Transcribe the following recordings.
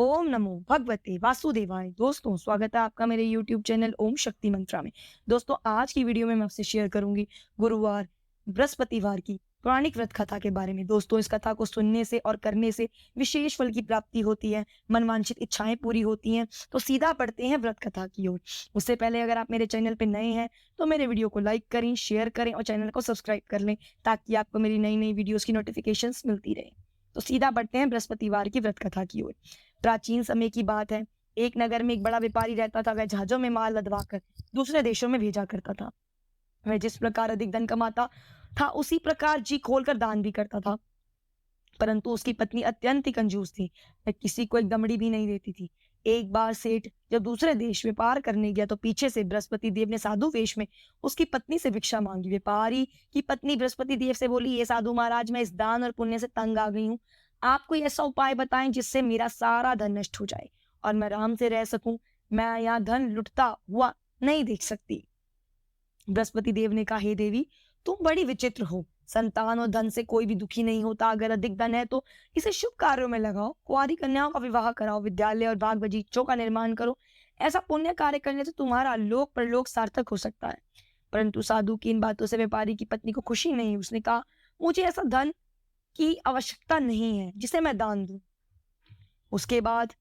ओम नमो भगवते वासुदेवाय। दोस्तों, स्वागत है आपका मेरे यूट्यूब चैनल ओम शक्ति मंत्रा में। दोस्तों, आज की वीडियो में मैं आपसे शेयर करूंगी गुरुवार बृहस्पतिवार की पौराणिक व्रत कथा के बारे में। दोस्तों, इस कथा को सुनने से और करने से विशेष फल की प्राप्ति होती है, मनवांछित इच्छाएं पूरी होती हैं। तो सीधा पढ़ते हैं व्रत कथा की ओर। उससे पहले अगर आप मेरे चैनल पे नए हैं तो मेरे वीडियो को लाइक करें, शेयर करें और चैनल को सब्सक्राइब कर लें, ताकि आपको मेरी नई नई वीडियोस की नोटिफिकेशन मिलती रहे। तो सीधा बढ़ते हैं बृहस्पतिवार की व्रत कथा की ओर। प्राचीन समय की बात है। एक नगर में एक बड़ा व्यापारी रहता था। वह जहाजों में माल लदवाकर दूसरे देशों में भेजा करता था। वह जिस प्रकार अधिक धन कमाता था, उसी प्रकार जी खोलकर दान भी करता था। परंतु उसकी पत्नी अत्यंत ही कंजूस थी। वह किसी को एक दमड़ी भी नहीं देती थी। एक बार सेठ जब दूसरे देश व्यापार करने गया तो पीछे से बृहस्पति देव ने साधु वेश में उसकी पत्नी से भिक्षा मांगी। व्यापारी की पत्नी बृहस्पति देव से बोली, ये साधु महाराज, मैं इस दान और पुण्य से तंग आ गई हूँ। आप कोई ऐसा उपाय बताएं जिससे मेरा सारा धन नष्ट हो जाए और मैं आराम से रह सकूं। मैं यहाँ धन लुटता हुआ नहीं देख सकती। बृहस्पति देव ने कहा, हे देवी, तुम बड़ी विचित्र हो। संतान और धन से कोई भी दुखी नहीं होता। अगर अधिक धन है तो इसे शुभ कार्यों में लगाओ। कुंवारी कन्याओं का विवाह कराओ, विद्यालय और बाग बगीचों का निर्माण करो। ऐसा पुण्य कार्य करने से तुम्हारा लोक परलोक सार्थक हो सकता है। परंतु साधु की इन बातों से व्यापारी की पत्नी को खुशी नहीं। उसने कहा, मुझे ऐसा धन की आवश्यकता नहीं है जिसे मैं दान दूं। उसके बाद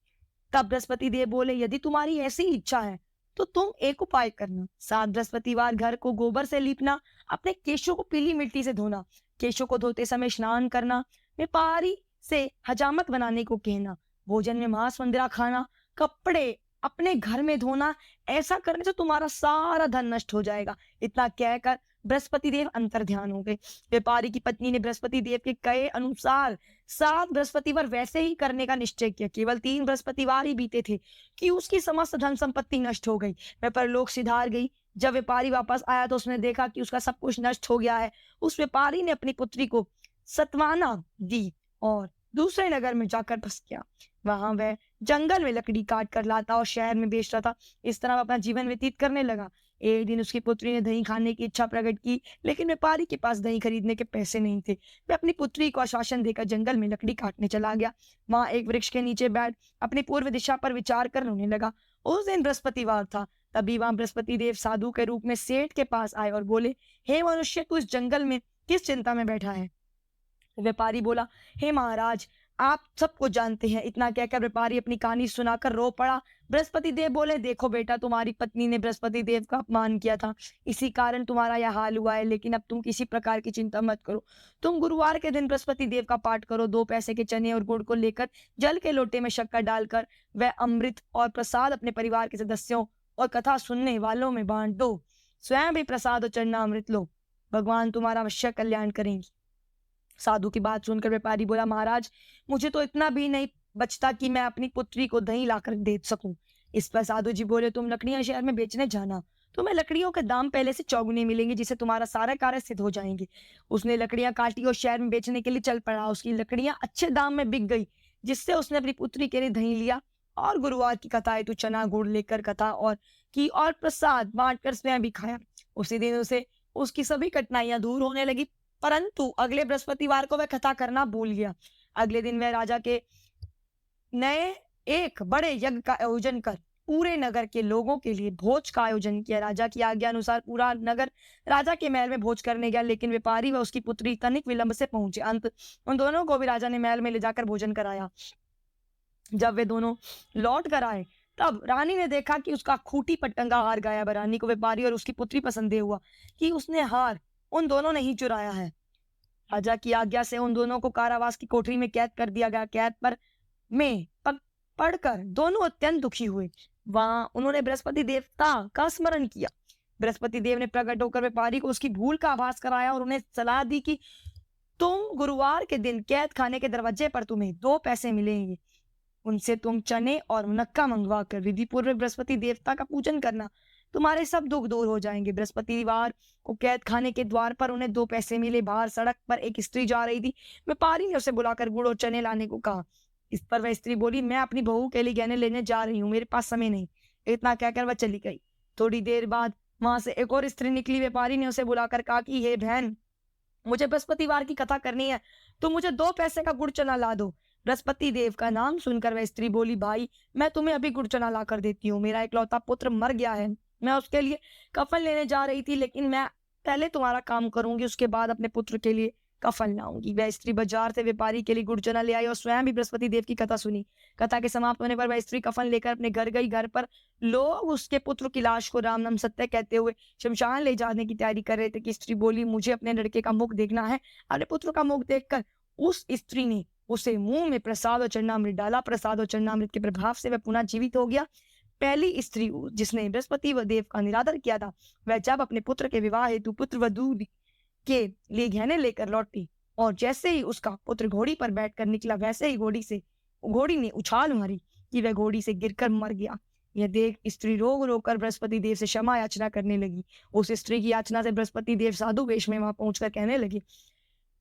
तब बृहस्पति देव बोले, यदि तुम्हारी ऐसी इच्छा है तो तुम एक उपाय करना। 7 बृहस्पतिवार घर को गोबर से लीपना, अपने केशों को पीली मिट्टी से धोना, केशों को धोते समय स्नान करना, व्यापारी से हजामत बनाने को कहना, भोजन में मांस मंदिरा खाना, कपड़े अपने घर में धोना। ऐसा करने से तुम्हारा सारा धन नष्ट हो जाएगा। इतना कहकर बृहस्पति देव अंतर ध्यान हो गए। व्यापारी की पत्नी ने बृहस्पति देव के कहे अनुसार 7 बृहस्पतिवार वैसे ही करने का निश्चय किया। केवल 3 बृहस्पतिवार ही बीते थे कि उसकी समस्त धन संपत्ति नष्ट हो गई। वह परलोक सिधार गई। जब व्यापारी वापस आया तो उसने देखा कि उसका सब कुछ नष्ट हो गया है। उस व्यापारी ने अपनी पुत्री को सत्वाना दी और दूसरे नगर में जाकर बस गया। वहां वह जंगल में लकड़ी काट कर लाता और शहर में बेच रहा था। इस तरह वह अपना जीवन व्यतीत करने लगा। एक दिन उसकी पुत्री ने दही खाने की इच्छा प्रकट की, लेकिन व्यापारी के पास दही खरीदने के पैसे नहीं थे। वह अपनी पुत्री को आश्वासन देकर जंगल में लकड़ी काटने चला गया। वहां एक वृक्ष के नीचे बैठ अपनी पूर्व दिशा पर विचार कर रोने लगा। उस दिन बृहस्पतिवार था। तभी वहां बृहस्पति देव साधु के रूप में सेठ के पास आए और बोले, हे मनुष्य, तू इस जंगल में किस चिंता में बैठा है? व्यापारी बोला, हे महाराज, आप सबको जानते हैं। इतना कहकर व्यापारी अपनी कहानी सुनाकर रो पड़ा। बृहस्पति देव बोले, देखो बेटा, तुम्हारी पत्नी ने बृहस्पति देव का अपमान किया था, इसी कारण तुम्हारा यह हाल हुआ है। लेकिन अब तुम किसी प्रकार की चिंता मत करो। तुम गुरुवार के दिन बृहस्पति देव का पाठ करो। 2 पैसे के चने और गुड़ को लेकर जल के लोटे में शक्कर डालकर वह अमृत और प्रसाद अपने परिवार के सदस्यों और कथा सुनने वालों में बांट दो। स्वयं भी प्रसाद और चन्ना अमृत लो। भगवान तुम्हारा अवश्य कल्याण करेंगे। साधु की बात सुनकर व्यापारी बोला, महाराज, मुझे तो इतना भी नहीं बचता कि मैं अपनी पुत्री को दही लाकर दे सकूं। इस पर साधु जी बोले, तुम लकड़ियां शहर में बेचने जाना। तुम्हें लकड़ियों के दाम पहले से चौगुने मिलेंगे, जिससे तुम्हारा सारा कार्य सिद्ध हो जाएंगे। उसने लकड़ियां काटी और शहर में बेचने के लिए चल पड़ा। उसकी लकड़ियां अच्छे दाम में बिक गई, जिससे उसने अपनी पुत्री के लिए दही लिया और गुरुवार की कथा हेतु चना गुड़ लेकर कथा और प्रसाद बांटकर स्वयं भी खाया। उसी दिन उसे उसकी सभी कठिनाइयां दूर होने लगी। परंतु अगले बृहस्पतिवार को वह कथा करना भूल गया। अगले दिन वह राजा के नए एक बड़े यज्ञ का आयोजन कर पूरे नगर के लोगों के लिए भोज का आयोजन किया। राजा की आज्ञा अनुसार पूरा नगर राजा के महल में भोज करने गया, लेकिन व्यापारी व उसकी पुत्री तनिक विलंब से पहुंचे। अंत उन दोनों को भी राजा ने महल में ले जाकर भोजन कराया। जब वे दोनों लौट कर आए तब रानी ने देखा कि उसका खूंटी पर टंगा हार गायब है। रानी को व्यापारी और उसकी पुत्री पर संदेह हुआ कि उसने हार उन दोनों ने ही चुराया है। राजा की आज्ञा से उन दोनों को कारावास की कोठरी में कैद कर दिया गया। कैद पर में पढ़कर दोनों अत्यंत दुखी हुए। वहां उन्होंने बृहस्पति देवता का स्मरण किया। बृहस्पति देव ने प्रकट होकर व्यापारी को उसकी भूल का आभास कराया और उन्हें सलाह दी कि तुम गुरुवार के दिन कैद खाने के दरवाजे पर तुम्हें 2 पैसे मिलेंगे। उनसे तुम चने और मुनक्का मंगवा कर विधि पूर्वक बृहस्पति देवता का पूजन करना। तुम्हारे सब दुख दूर हो जाएंगे। बृहस्पतिवार को कैद खाने के द्वार पर उन्हें 2 पैसे मिले। बाहर सड़क पर एक स्त्री जा रही थी। व्यापारी ने उसे बुलाकर गुड़ और चने लाने को कहा। इस पर वह स्त्री बोली, मैं अपनी बहू के लिए गहने लेने जा रही हूँ, मेरे पास समय नहीं। इतना कहकर वह चली गई। थोड़ी देर बाद वहां से एक और स्त्री निकली। व्यापारी ने उसे बुलाकर कहा कि हे बहन, मुझे बृहस्पतिवार की कथा करनी है, तो मुझे 2 पैसे का गुड़ चना ला दो। बृहस्पति देव का नाम सुनकर वह स्त्री बोली, भाई मैं तुम्हें अभी गुड़ चना ला कर देती हूँ। मेरा इकलौता पुत्र मर गया है, मैं उसके लिए कफन लेने जा रही थी, लेकिन मैं पहले तुम्हारा काम करूंगी, उसके बाद अपने पुत्र के लिए कफन लाऊंगी। वह स्त्री बाजार से व्यापारी के लिए गुड़ चना ले आई और स्वयं भी बृहस्पति देव की कथा सुनी। कथा के समाप्त होने पर वह स्त्री कफन लेकर अपने घर गई। घर पर लोग उसके पुत्र की लाश को राम नाम सत्य कहते हुए शमशान ले जाने की तैयारी कर रहे थे कि स्त्री बोली, मुझे अपने लड़के का मुख देखना है। अपने पुत्र का मुख देखकर उस स्त्री ने उसे मुंह में प्रसाद और चरणामृत डाला। प्रसाद और चरणामृत के प्रभाव से वह पुनः जीवित हो गया। पहली स्त्री जिसने बृहस्पति व देव का निरादर किया था, वह जब अपने पुत्र के विवाह हेतु पुत्र वधू के लिए गहने लेकर लौटी और जैसे ही उसका पुत्र घोड़ी पर बैठकर निकला, वैसे ही घोड़ी ने उछाल मारी कि वह घोड़ी से गिरकर मर गया। यह देख स्त्री रोग रोकर बृहस्पति देव से क्षमा याचना करने लगी। उस स्त्री की याचना से बृहस्पति देव साधु वेश में वहां पहुंचकर कहने लगे,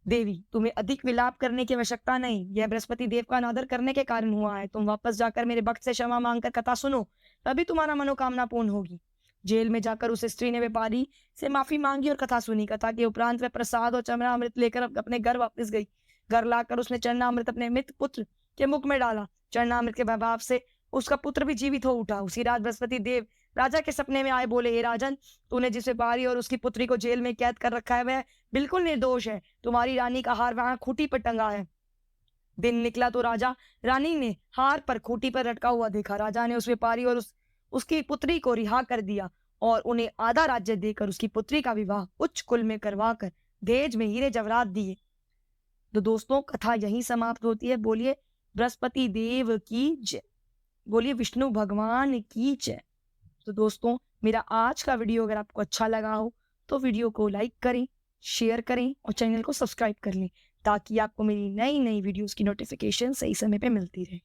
देवी तुम्हें अधिक विलाप करने की आवश्यकता नहीं, यह बृहस्पति देव का अनादर करने के कारण हुआ है। तुम वापस जाकर मेरे भक्त से क्षमा मांगकर कथा सुनो, तभी तुम्हारा मनोकामना पूर्ण होगी। जेल में जाकर उस स्त्री ने व्यापारी से माफी मांगी और कथा सुनी। कथा के उपरांत वह प्रसाद और चरणामृत लेकर अपने घर वापस गई। घर लाकर उसने चरणामृत अपने मित्र पुत्र के मुख में डाला। चरणामृत के प्रभाव से उसका पुत्र भी जीवित हो उठा। उसी रात बृहस्पति देव राजा के सपने में आए, बोले, हे राजन, तूने जिस व्यापारी और उसकी पुत्री को जेल में कैद कर रखा है वह बिल्कुल निर्दोष है। तुम्हारी रानी का हार वहां खूंटी पर टंगा है। दिन निकला तो रानी ने हार पर खूंटी पर लटका हुआ देखा। राजा ने उस व्यापारी और उसकी पुत्री को रिहा कर दिया और उन्हें आधा राज्य देकर उसकी पुत्री का विवाह उच्च कुल में करवाकर दहेज में हीरे जवाहरात दिए। तो दोस्तों कथा यहीं समाप्त होती है। बोलिए बृहस्पति देव की जय, बोलिए विष्णु भगवान की जय। तो दोस्तों मेरा आज का वीडियो अगर आपको अच्छा लगा हो तो वीडियो को लाइक करें, शेयर करें और चैनल को सब्सक्राइब कर लें, ताकि आपको मेरी नई नई वीडियोस की नोटिफिकेशन सही समय पे मिलती रहे।